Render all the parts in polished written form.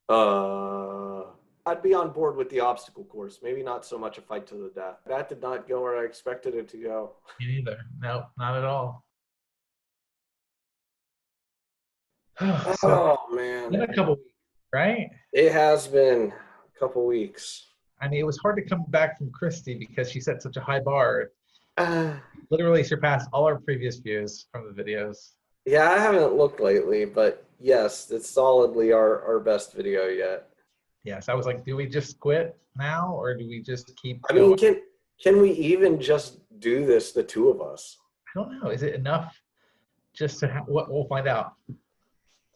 Uh, I'd be on board with the obstacle course. Maybe not so much a fight to the death. That did not go where I expected it to go. Me neither. No, not at all. So Oh it's been man, a couple weeks, right? it has been a couple weeks. I mean, it was hard to come back from Christy because she set such a high bar. Uh, Literally surpassed all our previous views from the videos. yeah, I haven't looked lately, but yes, it's solidly our best video yet. Yes, I was like, do we just quit now or do we just keep I going? mean, can we even just do this, the two of us? I don't know. Is it enough just to have what we'll find out?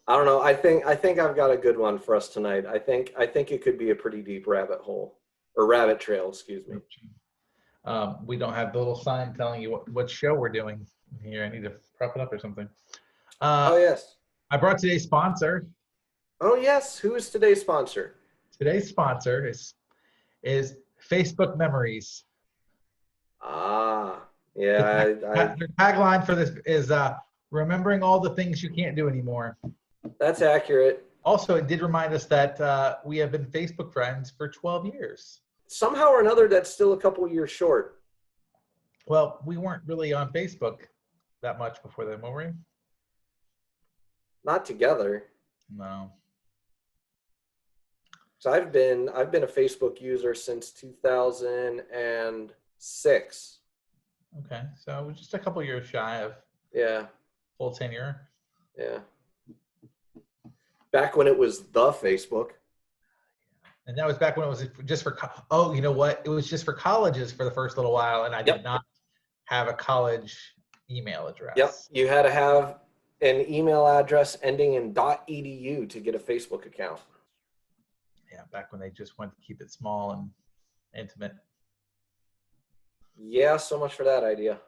I don't know. I think I've got a good one for us tonight. I think it could be a pretty deep rabbit hole or rabbit trail, excuse me. We don't have the little sign telling you what show we're doing here. I need to prop it up or something. Oh Uh, yes. I brought today's sponsor. Oh yes. Who is today's sponsor? Today's sponsor is Facebook Memories. Ah, The yeah. their tagline for this is remembering all the things you can't do anymore. That's accurate. Also, it did remind us that we have been Facebook friends for 12 years. Somehow or another, that's still a couple years short. Well, we weren't really on Facebook that much before then, were we? Not together. No. So I've been a Facebook user since 2006. Okay, so we're just a couple years shy of Yeah, full tenure. yeah. Back when it was the Facebook. And that was back when it was just for, oh, you know what? It was just for colleges for the first little while, and I did Yep. not have a college email address. Yep. You had to have an email address ending in .edu to get a Facebook account. Yeah, back when they just wanted to keep it small and intimate. Yeah, so much for that idea.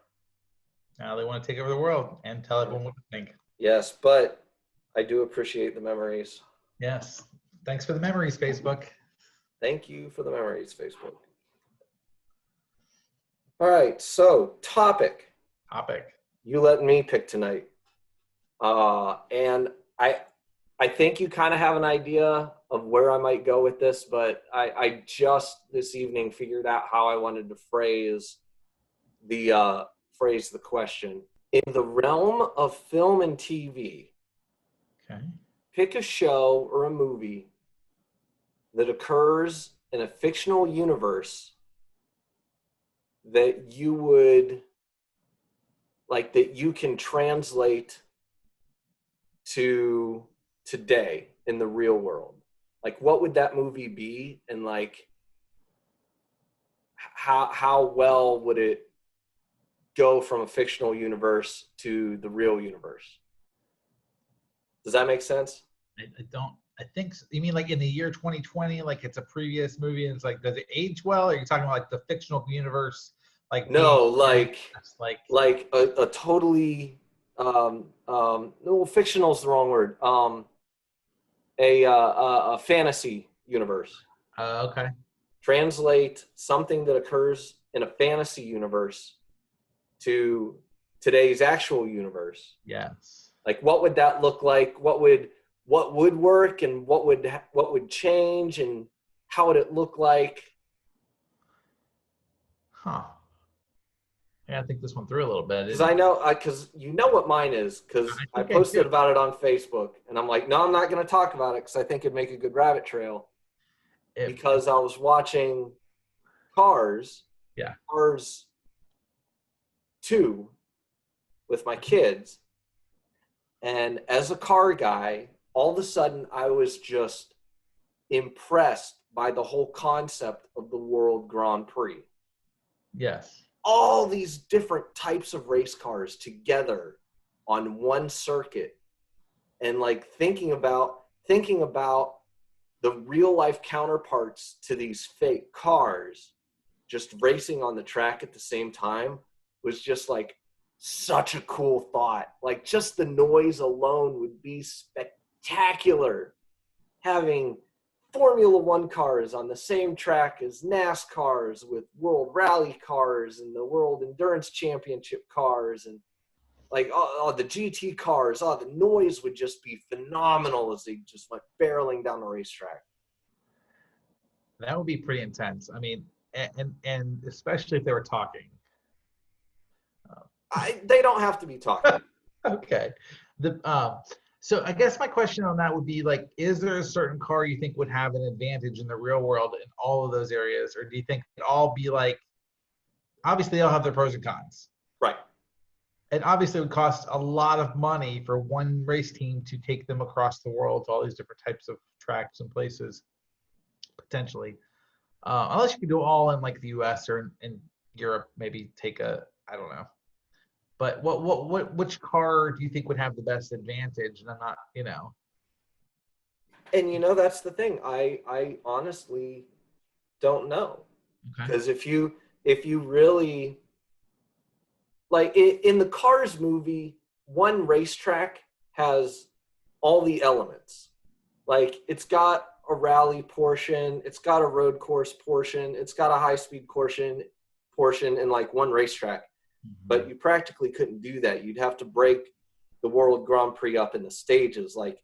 Now they want to take over the world and tell everyone what to think. Yes, but I do appreciate the memories. Yes. Thanks for the memories, Facebook. Thank you for the memories, Facebook. All right, so topic. You let me pick tonight. And I think you kind of have an idea of where I might go with this, but I just this evening figured out how I wanted to phrase the question. In the realm of film and TV, Okay. pick a show or a movie that occurs in a fictional universe that you would like that you can translate to today in the real world. Like what would that movie be, and like how well would it go from a fictional universe to the real universe? Does that make sense? I don't. I think you mean like in the year 2020, like it's a previous movie, and it's like does it age well? Or are you talking about like the fictional universe, like No, like a totally no, fictional is the wrong word. A fantasy universe. Okay. Translate something that occurs in a fantasy universe to today's actual universe. Yes. Like what would that look like? What would work, and what would change, and how would it look like? Huh. Yeah, I think this one through a little bit. Because I know, because you know what mine is, because I think I posted do. about it on Facebook, and I'm like, no, I'm not going to talk about it because I think it'd make a good rabbit trail. Because I was watching Cars, Yeah. Cars 2 with my kids, and as a car guy, all of a sudden I was just impressed by the whole concept of the World Grand Prix. Yes. All these different types of race cars together on one circuit, and like thinking about the real life counterparts to these fake cars just racing on the track at the same time was just like such a cool thought. Like just the noise alone would be spectacular. Having Formula One cars on the same track as NASCARs with World Rally cars and the World Endurance Championship cars, and Like, the GT cars, the noise would just be phenomenal as they just went barreling down the racetrack. That would be pretty intense. I mean, and especially if they were talking. They don't have to be talking. Okay. So I guess my question on that would be like, is there a certain car you think would have an advantage in the real world in all of those areas, or do you think it'd all be like, obviously they'll have their pros and cons. Right. And obviously it would cost a lot of money for one race team to take them across the world to all these different types of tracks and places, potentially. Unless you could do all in like the US or in Europe, maybe take I don't know. But which car do you think would have the best advantage? And I'm not, And that's the thing. I honestly don't know. Okay. Because if you really, like, in the Cars movie, one racetrack has all the elements. Like, it's got a rally portion, it's got a road course portion, it's got a high-speed portion in like one racetrack. Mm-hmm. But you practically couldn't do that. You'd have to break the World Grand Prix up into stages. Like,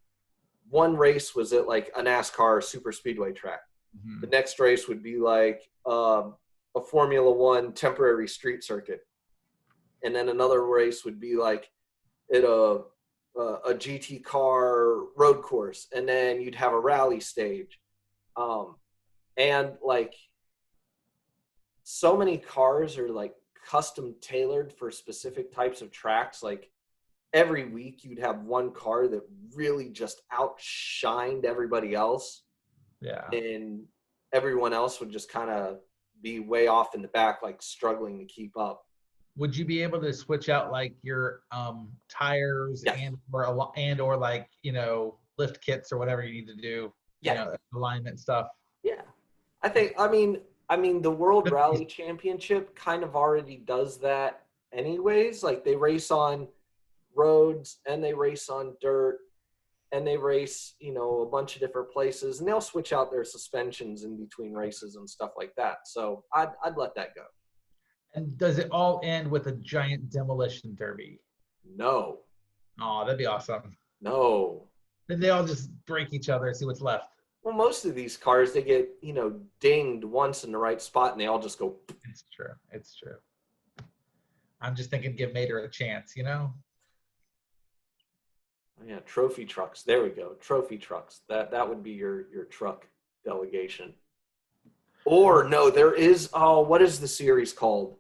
one race was at like a NASCAR super speedway track. Mm-hmm. The next race would be like a Formula One temporary street circuit. And then another race would be like at a GT car road course. And then you'd have a rally stage. And like, so many cars are like custom tailored for specific types of tracks. Like, every week you'd have one car that really just outshined everybody else. Yeah. And everyone else would just kind of be way off in the back, like struggling to keep up. Would you be able to switch out like your tires? Yes. or like, lift kits or whatever you need to do? Yeah. Alignment stuff. Yeah. I mean the World Rally Championship kind of already does that anyways. Like, they race on roads and they race on dirt and they race, a bunch of different places, and they'll switch out their suspensions in between races and stuff like that. So I'd let that go. And does it all end with a giant demolition derby? No. Oh, that'd be awesome. No. Then they all just break each other and see what's left. Well, most of these cars, they get, dinged once in the right spot and they all just go. It's true. It's true. I'm just thinking give Mater a chance, Yeah, trophy trucks. There we go. Trophy trucks. That would be your truck delegation. Or no, there is, what is the series called?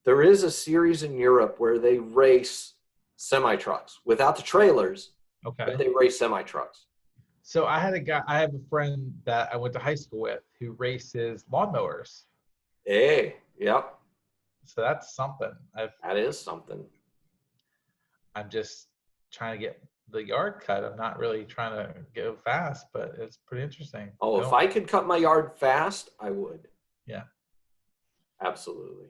There is a series in Europe where they race semi-trucks without the trailers. Okay. But they race semi-trucks. So I have a friend that I went to high school with who races lawnmowers. Hey, yep. So that's something. That is something. I'm just trying to get the yard cut. I'm not really trying to go fast, but it's pretty interesting. Oh, if I could cut my yard fast, I would. Yeah. Absolutely.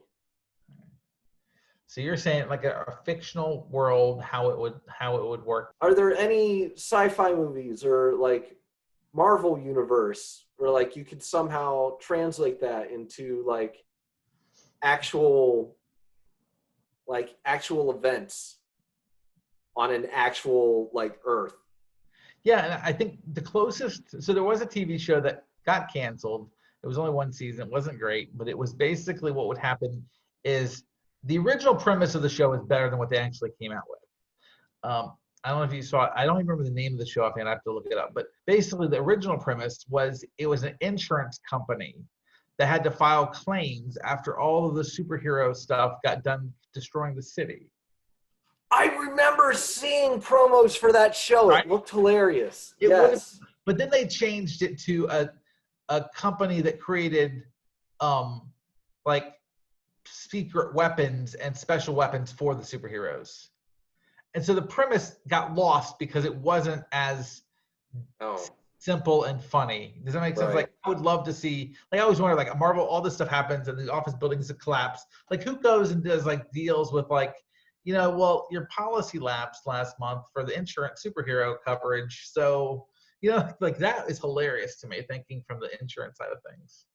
So you're saying like a fictional world, how it would work. Are there any sci-fi movies or like Marvel universe where like you could somehow translate that into like actual events on an actual like Earth? Yeah, and I think the closest, so there was a TV show that got canceled. It was only one season. It wasn't great, but it was basically what would happen is the original premise of the show is better than what they actually came out with. I don't know if you saw it. I don't even remember the name of the show offhand. I have to look it up. But basically, the original premise was it was an insurance company that had to file claims after all of the superhero stuff got done destroying the city. I remember seeing promos for that show. Right? It looked hilarious. Yes. But then they changed it to a company that created like secret weapons and special weapons for the superheroes. And so the premise got lost because it wasn't as simple and funny. Does that make sense? Right. Like, I would love to see, like, I always wonder, like, Marvel, all this stuff happens and the office buildings collapse. Like, who goes and does, like, deals with, like, well, your policy lapsed last month for the insurance superhero coverage. So, like, that is hilarious to me, thinking from the insurance side of things.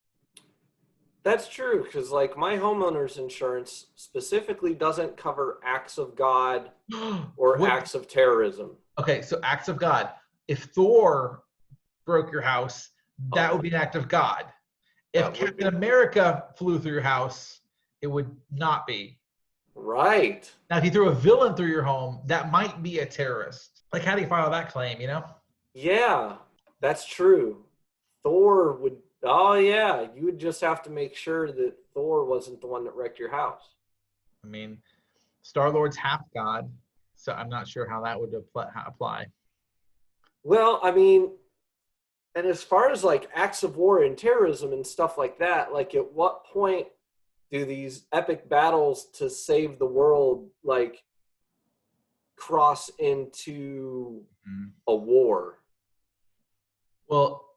That's true, because like my homeowner's insurance specifically doesn't cover acts of God or What? acts of terrorism. Okay, so acts of God. If Thor broke your house, that would Uh-huh. be an act of God. If That would Captain be. America flew through your house, it would not be. Right. Now, if you threw a villain through your home, that might be a terrorist. Like, how do you file that claim, you know? Yeah, that's true. Thor would, oh yeah, you would just have to make sure that Thor wasn't the one that wrecked your house. I mean, Star-Lord's half God, so I'm not sure how that would apply. Well, I mean, and as far as like acts of war and terrorism and stuff like that, like at what point do these epic battles to save the world like cross into Mhm. a war? Well,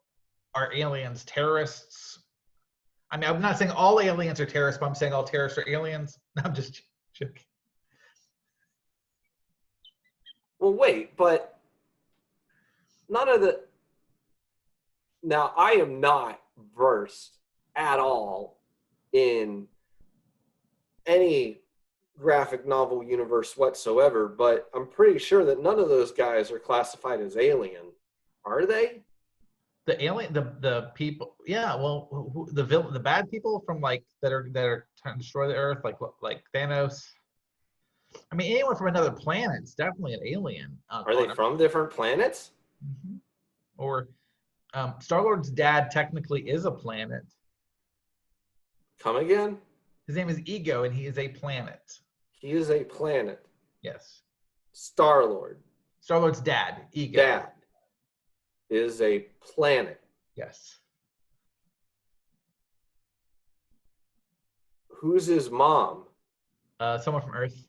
are aliens terrorists? I mean, I'm not saying all aliens are terrorists, but I'm saying all terrorists are aliens. I'm just joking. Well, wait, but none of the. Now, I am not versed at all in any graphic novel universe whatsoever, but I'm pretty sure that none of those guys are classified as alien. Are they? The alien, the people, yeah. Well, the bad people from like that are trying to destroy the Earth, like Thanos. I mean, anyone from another planet is definitely an alien Are they on Earth. from different planets? Mhm. Or Star Lord's dad technically is a planet. Come again? His name is Ego, and he is a planet. He is a planet. Yes. Star Lord, Star Lord's dad, Ego. dad, is a planet. Yes. Who's his mom? Someone from Earth.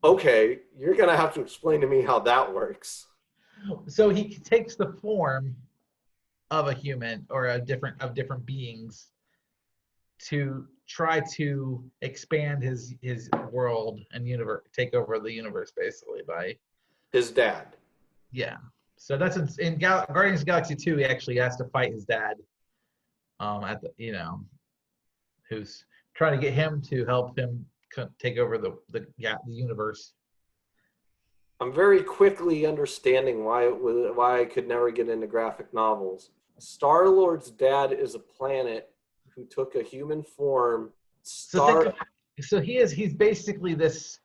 Okay, you're going to have to explain to me how that works. So he takes the form of a human or of different beings to try to expand his world and universe, take over the universe basically by His dad. yeah. So that's in Guardians of the Galaxy 2. He actually has to fight his dad, at the who's trying to get him to help him take over the universe. I'm very quickly understanding why I could never get into graphic novels. Star Lord's dad is a planet who took a human form. So think of, so he's basically this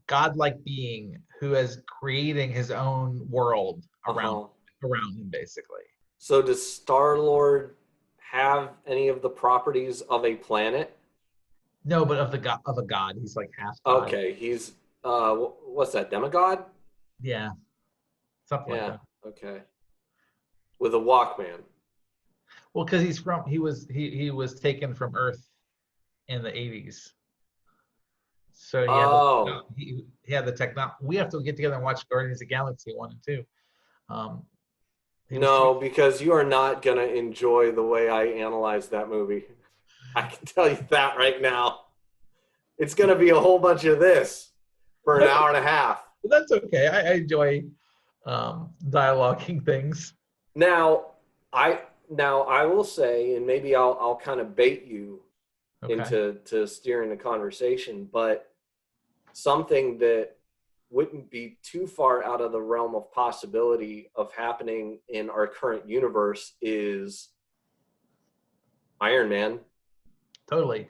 godlike being who is creating his own world Uh-huh. around him basically. So does Star Lord have any of the properties of a planet? No, but of a god. He's like half god. Okay, he's what's that, demigod? Yeah, something like Yeah, that. okay. With a Walkman. Well, because he was taken from Earth in the 80s. So Oh, he had the technology. We have to get together and watch Guardians of the Galaxy 1 and 2. Um, he was no, because you are not going to enjoy the way I analyze that movie. I can tell you that right now. It's going to be a whole bunch of this for an hour and a half. That's okay. I enjoy dialoguing things. Now, I will say, and maybe I'll kind of bait you Okay. into steering the conversation, but something that wouldn't be too far out of the realm of possibility of happening in our current universe is Iron Man. Totally.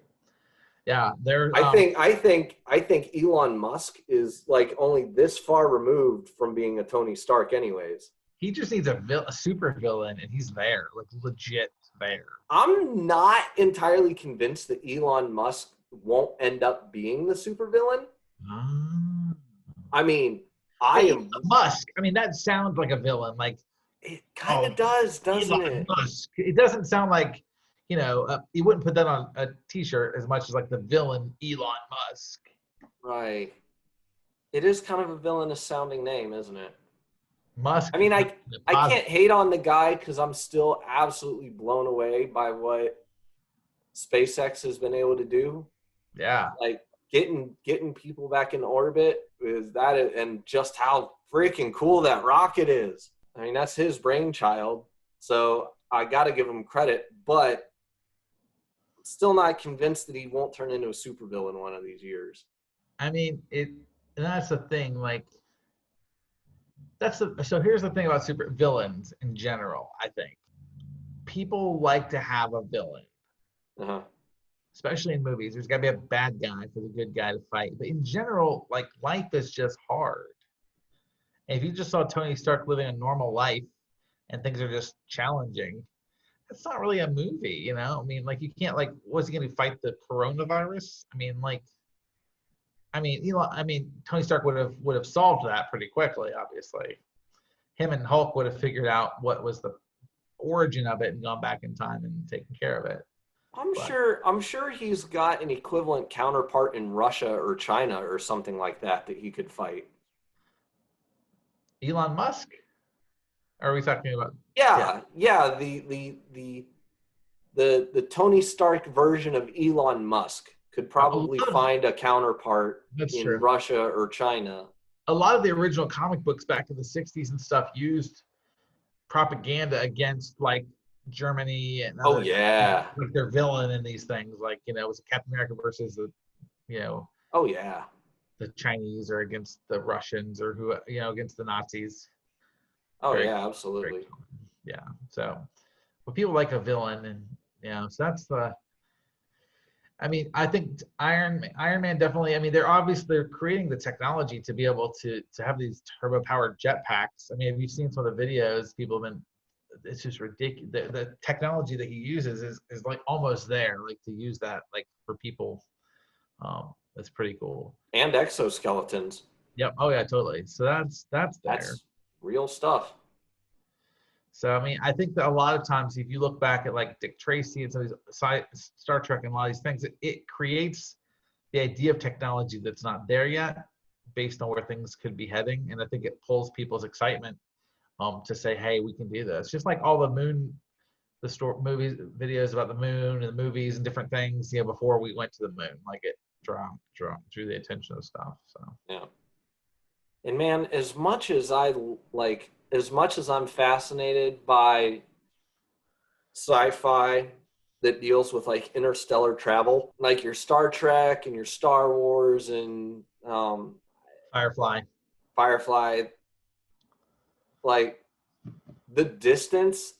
Yeah, there. I think Elon Musk is like only this far removed from being a Tony Stark anyways. He just needs a super villain, and he's there, like legit there. I'm not entirely convinced that Elon Musk won't end up being the supervillain. Ah. I mean, I Hey, am. Musk. I mean, that sounds like a villain. Like, It kind of does, doesn't Elon it? Musk. It doesn't sound like, you wouldn't put that on a T-shirt as much as like the villain Elon Musk. Right. It is kind of a villainous sounding name, isn't it? Musk. I mean, I can't hate on the guy because I'm still absolutely blown away by what SpaceX has been able to do. Yeah. Like getting people back in orbit and just how freaking cool that rocket is. I mean, that's his brainchild, so I got to give him credit. But still not convinced that he won't turn into a supervillain one of these years. I mean, and that's the thing. Like, so here's the thing about super villains in general. I think people like to have a villain, Uh-huh. especially in movies. There's got to be a bad guy for the good guy to fight. But in general, like life is just hard. And if you just saw Tony Stark living a normal life and things are just challenging, it's not really a movie, you know? I mean, like you can't like, was he going to fight the coronavirus? I mean, like, Tony Stark would have solved that pretty quickly. Obviously, him and Hulk would have figured out what was the origin of it and gone back in time and taken care of it. But I'm sure he's got an equivalent counterpart in Russia or China or something like that he could fight. Elon Musk? Are we talking about? Yeah. The Tony Stark version of Elon Musk could probably find a counterpart in true. Russia or China. A lot of the original comic books back in the 60s and stuff used propaganda against like Germany and oh yeah, like their villain in these things. Like, you know, it was Captain America versus the, you know, oh yeah, the Chinese or against the Russians or who, you know, against the Nazis. Oh yeah, absolutely. Yeah. So, but people like a villain, and you know, so that's the. I mean, I think Iron Man definitely. I mean, they're creating the technology to be able to have these turbo powered jetpacks. I mean, have you seen some of the videos? People have been. It's just ridiculous. The technology that he uses is like almost there. Like to use that like for people. That's pretty cool. And exoskeletons. Yep. Oh yeah, totally. So that's there. That's real stuff. So I mean, I think that a lot of times, if you look back at like Dick Tracy and some of these Star Trek and a lot of these things, it creates the idea of technology that's not there yet, based on where things could be heading, and I think it pulls people's excitement to say, hey, we can do this. Just like all the moon, movies, videos about the moon and the movies and different things, you know, before we went to the moon, like it drew the attention of stuff. So yeah. And man, as much as I'm fascinated by sci-fi that deals with like interstellar travel, like your Star Trek and your Star Wars and Firefly, like the distance,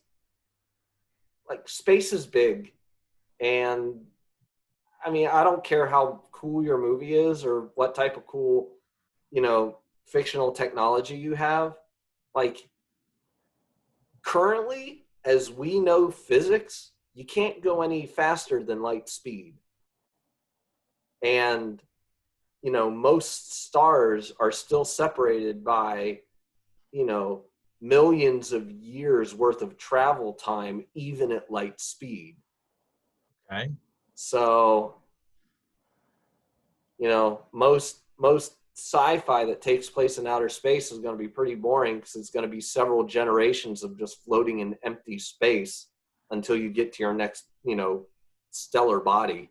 like space is big. And I mean, I don't care how cool your movie is or what type of cool, you know, fictional technology you have. Like currently, as we know physics, you can't go any faster than light speed. And, you know, most stars are still separated by, you know, millions of years worth of travel time, even at light speed. Okay. So, you know, most sci-fi that takes place in outer space is going to be pretty boring because it's going to be several generations of just floating in empty space until you get to your next, you know, stellar body.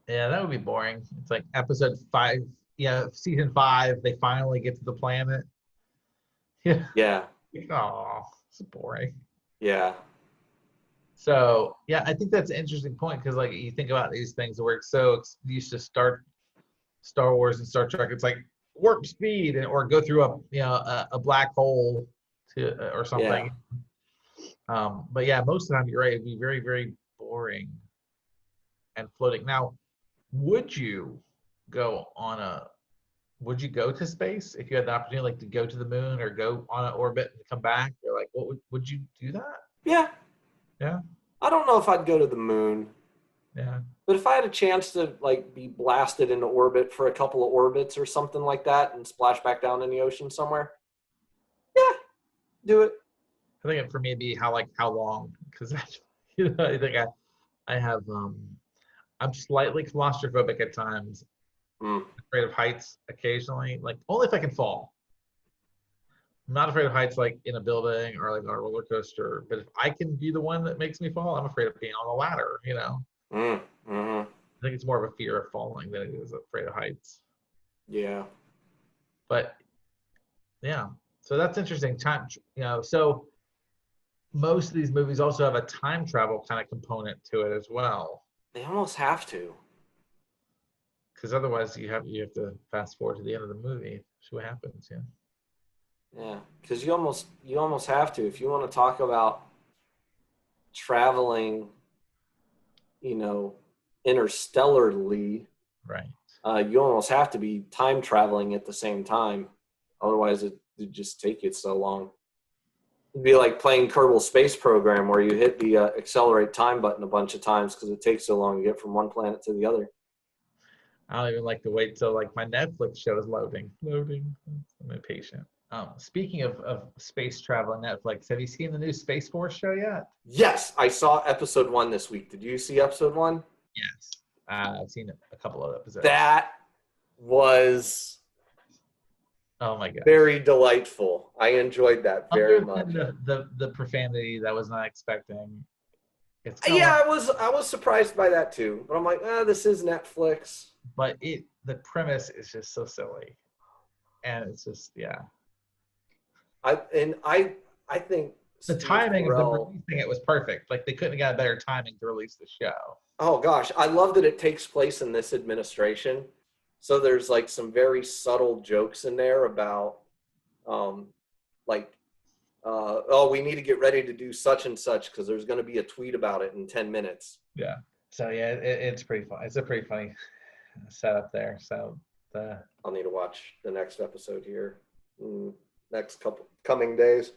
Yeah, that would be boring. It's like episode 5, season 5, they finally get to the planet. Yeah. Yeah. Oh, it's boring. Yeah. So yeah, I think that's an interesting point because like you think about these things where it's so used to start Star Wars and Star Trek, it's like warp speed or go through a black hole to or something. Yeah. But yeah, most of the time you're right. It'd be very, very boring and floating. Now, would you go to space if you had the opportunity, like to go to the moon or go on an orbit and come back? Or like, what would you do that? Yeah. Yeah. I don't know if I'd go to the moon. Yeah. But if I had a chance to like be blasted into orbit for a couple of orbits or something like that and splash back down in the ocean somewhere, yeah, do it. I think for me it'd be how long, because you know, I think I have I'm slightly claustrophobic at times. Afraid of heights occasionally, like only if I can fall. I'm not afraid of heights like in a building or like on a roller coaster, but if I can be the one that makes me fall, I'm afraid of being on a ladder, you know. I think it's more of a fear of falling than it is afraid of heights. Yeah. But yeah, so that's interesting. Time, you know, so most of these movies also have a time travel kind of component to it as well. They almost have to. Because otherwise you have to fast forward to the end of the movie, see what happens. Yeah. Yeah, because you almost have to if you want to talk about traveling, interstellarly. Right. You almost have to be time traveling at the same time. Otherwise, it'd just take you so long. It'd be like playing Kerbal Space Program where you hit the accelerate time button a bunch of times because it takes so long to get from one planet to the other. I don't even like to wait till like my Netflix show is loading. I'm impatient. Speaking of space travel and Netflix, have you seen the new Space Force show yet? Yes, I saw episode 1 this week. Did you see episode 1? Yes. I've seen a couple of episodes. That was oh my god, very delightful. I enjoyed that very much. The profanity that I was not expecting. Yeah, I was surprised by that too. But I'm like, this is Netflix. But the premise is just so silly, and it's just I think the timing of them releasing it was perfect. Like they couldn't have got a better timing to release the show. Oh gosh, I love that it takes place in this administration. So there's like some very subtle jokes in there about, we need to get ready to do such and such because there's going to be a tweet about it in 10 minutes. Yeah. So yeah, it's pretty fun. It's a pretty funny setup there. So I'll need to watch the next episode here, next couple coming days.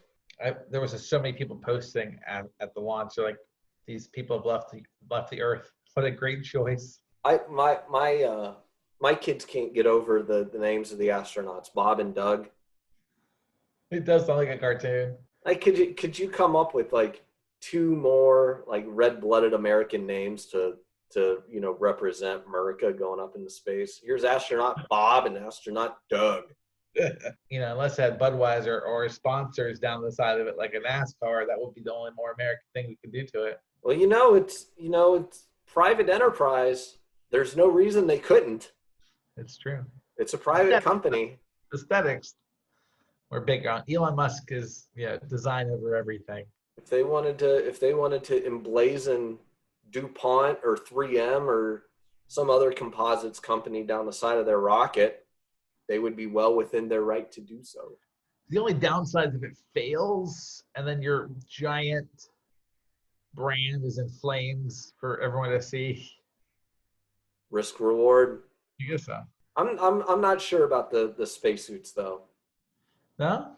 There was so many people posting at the launch. They're like, these people have left the earth. What a great choice. My kids can't get over the names of the astronauts, Bob and Doug. It does sound like a cartoon. Like, could you come up with like 2 more like red-blooded American names to represent America going up into space? Here's astronaut Bob and astronaut Doug. Unless it had Budweiser or sponsors down the side of it like a NASCAR, that would be the only more American thing we could do to it. Well, it's private enterprise. There's no reason they couldn't. It's true. It's a private company. Aesthetics. We're big on Elon Musk is design over everything. If they wanted to emblazon DuPont or 3M or some other composites company down the side of their rocket, they would be well within their right to do so. The only downside is if it fails and then your giant brand is in flames for everyone to see. Risk reward. I guess so. I'm not sure about the spacesuits though. No?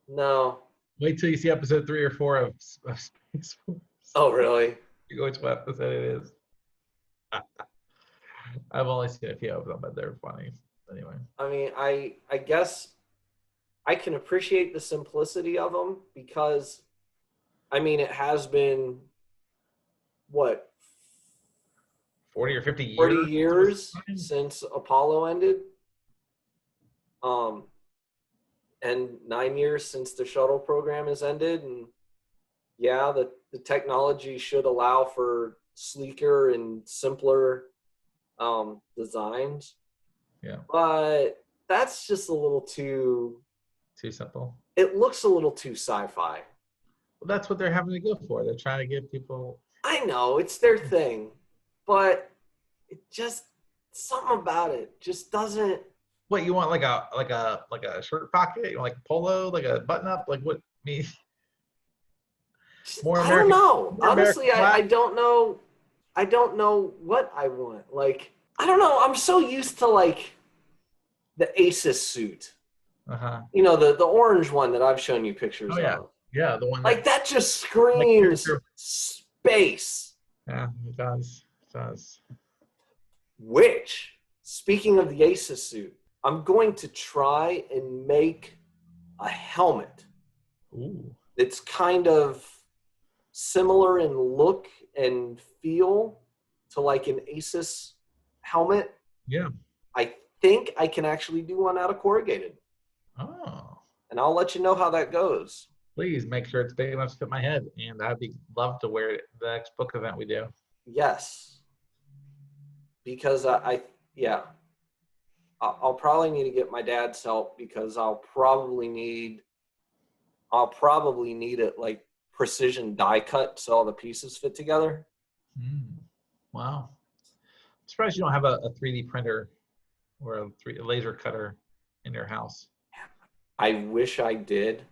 No. Wait till you see episode 3 or 4 of Space Force. Oh, really? You go which episode it is. I've only seen a few of them, but they're funny. Anyway. I mean, I guess I can appreciate the simplicity of them because, I mean, it has been, what? 40 or 50 years? 40 years since Apollo ended. And 9 years since the shuttle program has ended. And yeah, the technology should allow for sleeker and simpler designs. Yeah. But that's just a little too simple. It looks a little too sci-fi. Well, that's what they're having to go for. They're trying to get people. I know it's their thing, but it just something about it just doesn't. What you want, like a shirt pocket? You want like a polo, like a button up? Like what? Me? More American. I don't know. Honestly, I don't know. I don't know what I want. Like, I don't know. I'm so used to like the Asus suit. Uh-huh. The orange one that I've shown you pictures of. Yeah, the one that just screams space. Yeah, it does. It does. Which, speaking of the Asus suit, I'm going to try and make a helmet. Ooh. It's kind of similar in look and feel to like an Asus helmet. Yeah. I think I can actually do one out of corrugated. Oh. And I'll let you know how that goes. Please make sure it's big enough to fit my head, and I'd love to wear it at the next book event we do. Yes. Because I'll probably need to get my dad's help because I'll probably need it like precision die cut so all the pieces fit together. Wow. I'm surprised you don't have a 3D printer or a laser cutter in your house. I wish I did.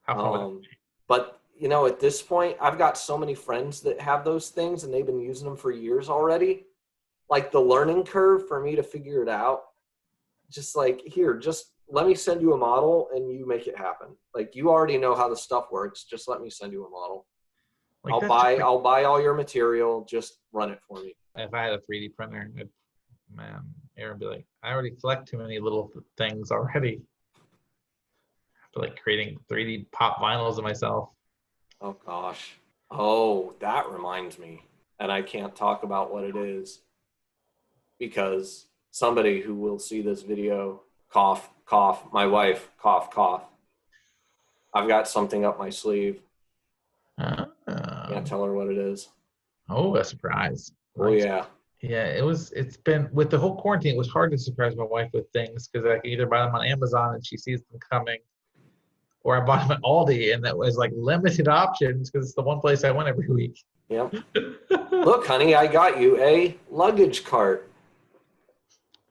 How fun would it But, you know, at this point, I've got so many friends that have those things and they've been using them for years already. Like the learning curve for me to figure it out, just like, here, just let me send you a model and you make it happen. Like, you already know how the stuff works. Just let me send you a model. like I'll buy all your material. Just run it for me. if I had a 3D printer, man, Aaron would be like, I already collect too many little things already. I have to like creating 3D pop vinyls of myself. Oh, gosh. Oh, that reminds me. And I can't talk about what it is because somebody who will see this video, cough, cough, my wife, cough, cough. I've got something up my sleeve. Can't tell her what it is. Oh, a surprise. Oh, yeah. Yeah, it's been, with the whole quarantine, it was hard to surprise my wife with things because I can either buy them on Amazon and she sees them coming, or I bought them at Aldi and that was like limited options because it's the one place I went every week. Yep. Look, honey, I got you a luggage cart.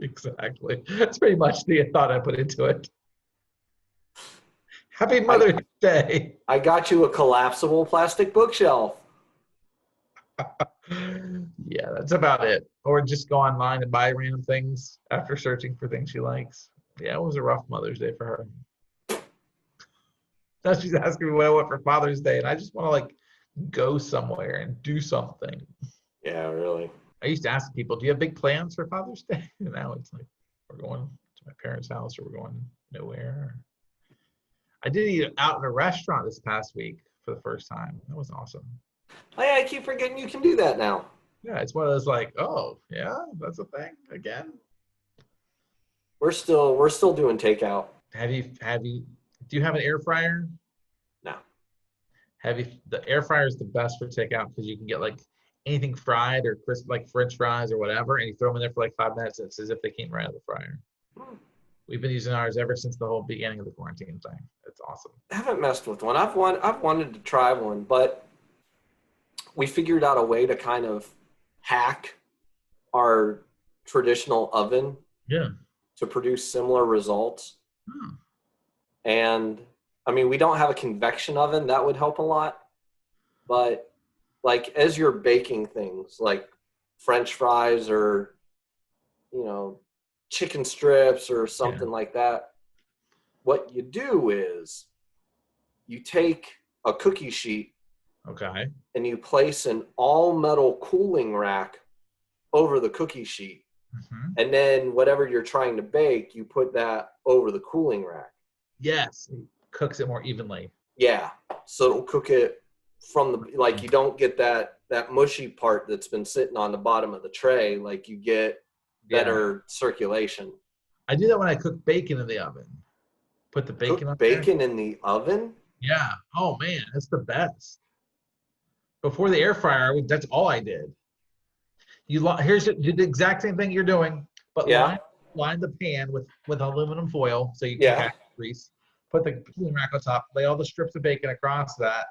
Exactly. That's pretty much the thought I put into it. Happy Mother's Day. I got you a collapsible plastic bookshelf. Yeah, that's about it. Or just go online and buy random things after searching for things she likes. Yeah, it was a rough Mother's Day for her. Now she's asking me what I want for Father's Day, and I just want to like go somewhere and do something. Yeah, really. I used to ask people, do you have big plans for Father's Day? And now it's like, we're going to my parents' house or we're going nowhere. I did eat out in a restaurant this past week for the first time. That was awesome. Oh, yeah, I keep forgetting you can do that now. Yeah, it's one of those like, oh, yeah, that's a thing again. We're still doing takeout. Do you have an air fryer? No. The air fryer is the best for takeout because you can get like anything fried or crisp, like French fries or whatever, and you throw them in there for like 5 minutes. It's as if they came right out of the fryer. We've been using ours ever since the whole beginning of the quarantine thing. It's awesome. I haven't messed with one. I've wanted to try one, but we figured out a way to kind of hack our traditional oven to produce similar results. And I mean, we don't have a convection oven. That would help a lot. But like as you're baking things like French fries or, you know, chicken strips or something like that, what you do is you take a cookie sheet and you place an all metal cooling rack over the cookie sheet. And then whatever you're trying to bake, you put that over the cooling rack. Yes, it cooks it more evenly. Yeah, so it'll cook it from the, like, you don't get that mushy part that's been sitting on the bottom of the tray. Like, you get better circulation. I do that when I cook bacon in the oven. Put the bacon on bacon in the oven? Yeah. Oh man, that's the best. Before the air fryer, that's all I did. You did the exact same thing you're doing, but line the pan with aluminum foil so you can catch grease. Put the cooling rack on top, lay all the strips of bacon across that,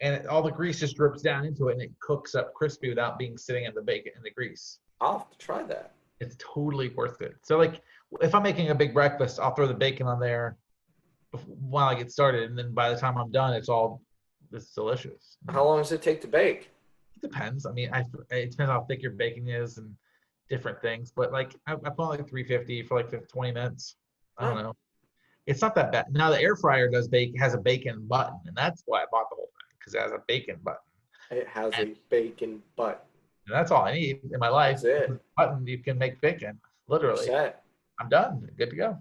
and all the grease just drips down into it, and it cooks up crispy without being sitting in the bacon and the grease. I'll have to try that. It's totally worth it. So like, if I'm making a big breakfast, I'll throw the bacon on there while I get started, and then by the time I'm done, it's delicious. How long does it take to bake? It depends. I mean, it depends how thick your baking is and different things. But like, I put like 350 for like 20 minutes. I don't know. It's not that bad. Now the air fryer has a bacon button, and that's why I bought the whole thing, because it has a bacon button. It has a bacon button. And that's all I need in my life. That's it. Button, you can make bacon. Literally. I'm done. Good to go.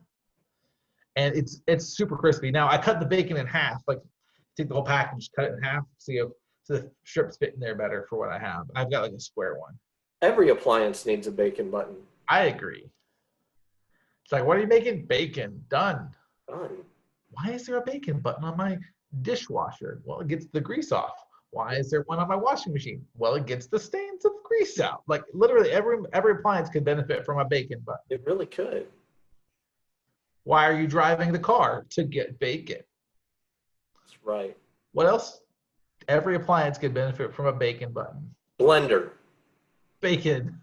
And it's super crispy. Now I cut the bacon in half. Like, take the whole pack and just cut it in half so the strips fit in there better for what I have. I've got like a square one. Every appliance needs a bacon button. I agree. It's like, what are you making? Bacon. Done. Why is there a bacon button on my dishwasher? Well, it gets the grease off. Why is there one on my washing machine? Well, it gets the stains of grease out. Like, literally every appliance could benefit from a bacon button. It really could. Why are you driving the car? To get bacon. That's right. What else Every appliance could benefit from a bacon button. Blender. Bacon.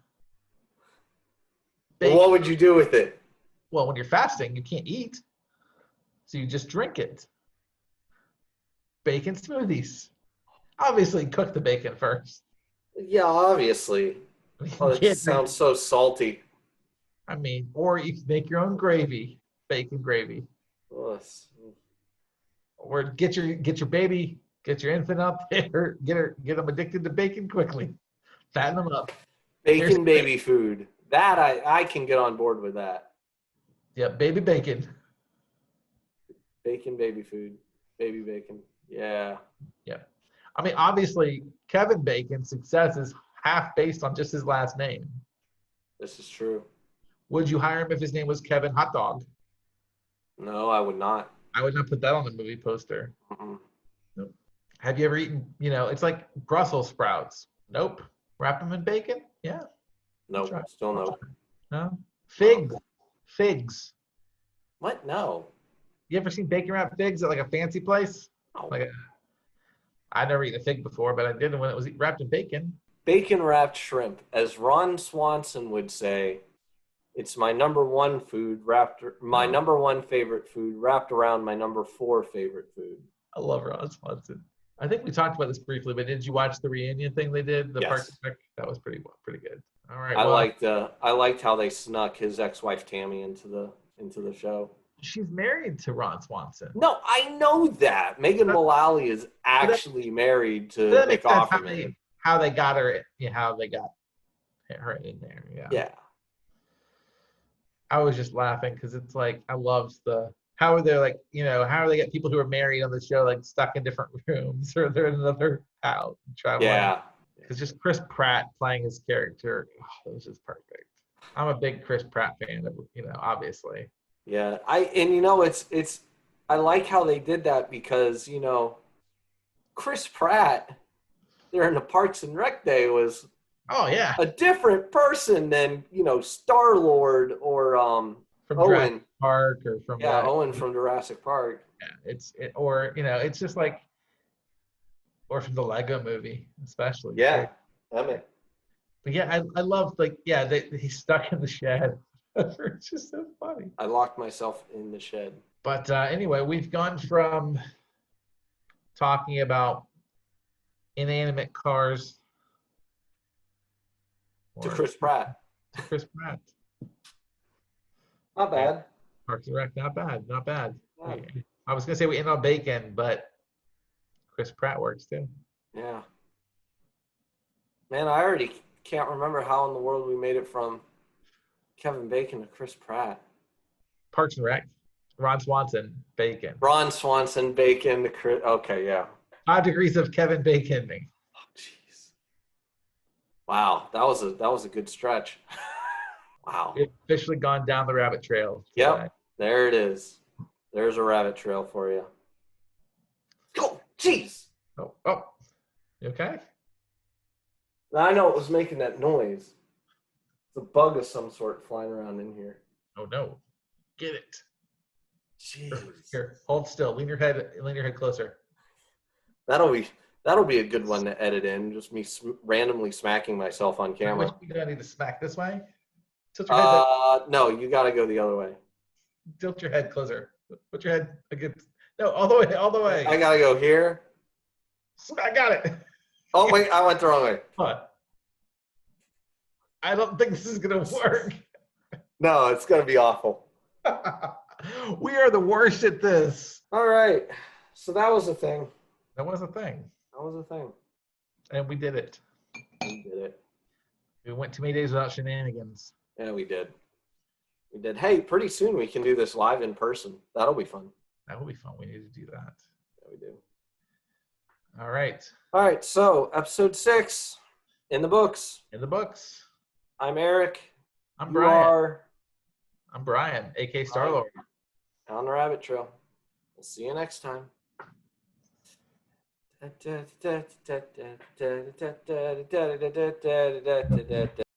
Well, what would you do with it? Well, when you're fasting, you can't eat. So you just drink it. Bacon smoothies. Obviously, cook the bacon first. Yeah, obviously. Oh, that sounds so salty. I mean, or you can make your own gravy, bacon gravy. Ugh. Or get your baby, get your infant up there, get them addicted to bacon quickly. Fatten them up. Bacon baby food. That I can get on board with that. Yeah, baby bacon. Bacon baby food. Baby bacon. Yeah. Yeah. I mean, obviously, Kevin Bacon's success is half based on just his last name. This is true. Would you hire him if his name was Kevin Hot Dog? No, I would not. I would not put that on the movie poster. Mm-mm. Nope. Have you ever eaten, it's like Brussels sprouts? Nope. Wrap them in bacon? Yeah. Nope. Still no. No. Figs. Figs. What? No. You ever seen bacon wrapped figs at like a fancy place? No. I'd never eaten a fig before, but I did when it was wrapped in bacon. Bacon wrapped shrimp. As Ron Swanson would say, it's my number one food number one favorite food wrapped around my number 4 favorite food. I love Ron Swanson. I think we talked about this briefly, but did you watch the reunion thing they did? The Parks and Rec? That was pretty good. All right. I liked how they snuck his ex-wife Tammy into the show. She's married to Ron Swanson. No, I know that. Megan Mullally is actually married to Nick Offerman. How they got her, how they got her in there. Yeah. Yeah. I was just laughing because it's like I love how are they like, how are they get people who are married on the show like stuck in different rooms or they're in another house traveling. Yeah. Because just Chris Pratt playing his character, it was just perfect. I'm a big Chris Pratt fan, obviously. Yeah, it's I like how they did that because Chris Pratt during the Parks and Rec day was a different person than Star-Lord or from Owen Jurassic Park or from Owen from Jurassic Park. Yeah, it's just like or from the Lego Movie especially. Yeah, I mean. But yeah, I love he's stuck in the shed. It's just so funny. I locked myself in the shed. But anyway, we've gone from talking about inanimate cars to Chris Pratt. Not bad. Parks and Rec, not bad. Yeah. I was gonna say we end on bacon, but Chris Pratt works too. Yeah. Man, I already can't remember how in the world we made it from Kevin Bacon to Chris Pratt. Parks and Rec. Ron Swanson, Bacon. Ron Swanson, Bacon to Chris. Okay, yeah. 5 degrees of Kevin Bacon. Oh, jeez. Wow, that was a good stretch. Wow. We've officially gone down the rabbit trail. Yep, there it is. There's a rabbit trail for you. Oh, jeez. Oh, you okay? I know it was making that noise. It's a bug of some sort flying around in here. Oh no! Get it. Jeez. Here, hold still. Lean your head closer. That'll be a good one to edit in. Just me randomly smacking myself on camera. You gotta need to smack this way. Tilt your head. No, you gotta go the other way. Tilt your head closer. Put your head against. No, all the way. I gotta go here. I got it. Oh wait, I went the wrong way. What? I don't think this is gonna work. No, it's gonna be awful. We are the worst at this. All right. So that was a thing. That was a thing. And we did it. We went too many days without shenanigans. Yeah, we did. Hey, pretty soon we can do this live in person. That'll be fun. That will be fun. We need to do that. Yeah, we do. All right. So episode 6 in the books. I'm Eric. I'm Brian. I'm Brian, aka Star-Lord. On the rabbit trail. We'll see you next time.